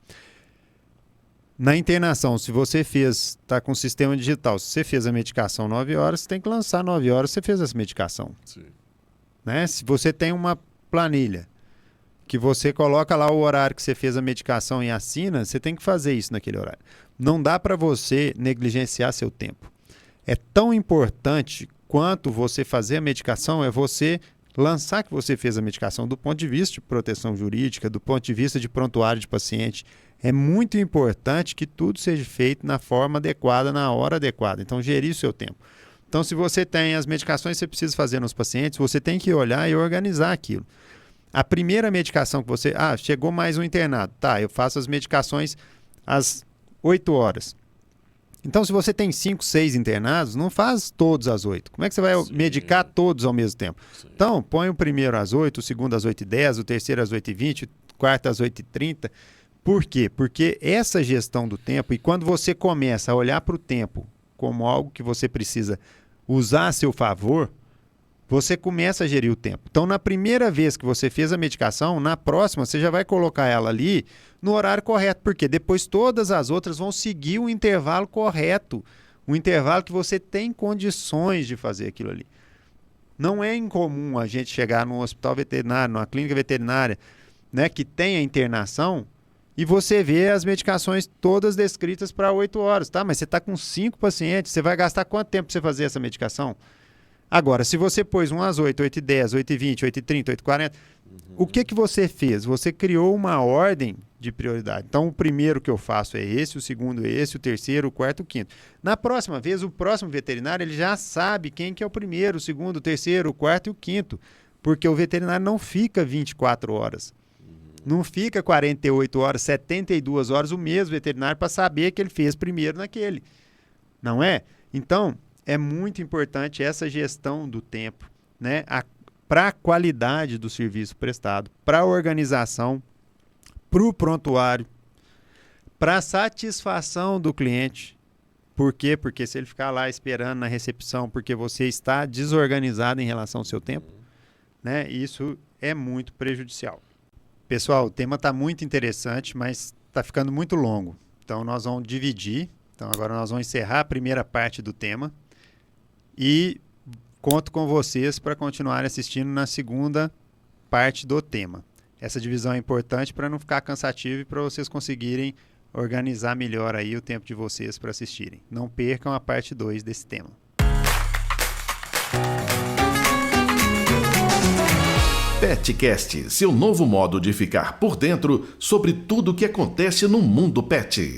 Na internação, se você está com o sistema digital, se você fez a medicação 9 horas, você tem que lançar 9 horas, você fez essa medicação. Sim. Né? Se você tem uma planilha que você coloca lá o horário que você fez a medicação e assina, você tem que fazer isso naquele horário. Não dá para você negligenciar seu tempo. É tão importante quanto você fazer a medicação, é você lançar que você fez a medicação do ponto de vista de proteção jurídica, do ponto de vista de prontuário de paciente. É muito importante que tudo seja feito na forma adequada, na hora adequada. Então, gerir o seu tempo. Então, se você tem as medicações que você precisa fazer nos pacientes, você tem que olhar e organizar aquilo. A primeira medicação que você... chegou mais um internado. Tá, eu faço as medicações às 8 horas. Então, se você tem 5, 6 internados, não faz todos às 8. Como é que você vai medicar todos ao mesmo tempo? Sim. Então, põe o primeiro às 8, o segundo às 8h10, o terceiro às 8h20, o quarto às 8h30. Por quê? Porque essa gestão do tempo, e quando você começa a olhar para o tempo como algo que você precisa usar a seu favor, você começa a gerir o tempo. Então, na primeira vez que você fez a medicação, na próxima você já vai colocar ela ali no horário correto, porque depois todas as outras vão seguir o intervalo correto, um intervalo que você tem condições de fazer aquilo ali. Não é incomum a gente chegar num hospital veterinário, numa clínica veterinária, né, que tenha internação, e você vê as medicações todas descritas para 8 horas, tá? Mas você está com 5 pacientes, você vai gastar quanto tempo para você fazer essa medicação? Agora, se você pôs um às 8, 8h10, 8h20, 8h30, 8h40, o que você fez? Você criou uma ordem de prioridade. Então, o primeiro que eu faço é esse, o segundo é esse, o terceiro, o quarto, o quinto. Na próxima vez, o próximo veterinário ele já sabe quem que é o primeiro, o segundo, o terceiro, o quarto e o quinto. Porque o veterinário não fica 24 horas. Não fica 48 horas, 72 horas o mesmo veterinário para saber que ele fez primeiro naquele. Não é? Então, é muito importante essa gestão do tempo, né? Para a qualidade do serviço prestado, para a organização, para o prontuário, para a satisfação do cliente. Por quê? Porque se ele ficar lá esperando na recepção porque você está desorganizado em relação ao seu tempo, né? Isso é muito prejudicial. Pessoal, o tema está muito interessante, mas está ficando muito longo. Então, nós vamos dividir. Então, agora nós vamos encerrar a primeira parte do tema. E conto com vocês para continuarem assistindo na segunda parte do tema. Essa divisão é importante para não ficar cansativo e para vocês conseguirem organizar melhor aí o tempo de vocês para assistirem. Não percam a parte 2 desse tema. PetCast, seu novo modo de ficar por dentro sobre tudo o que acontece no mundo pet.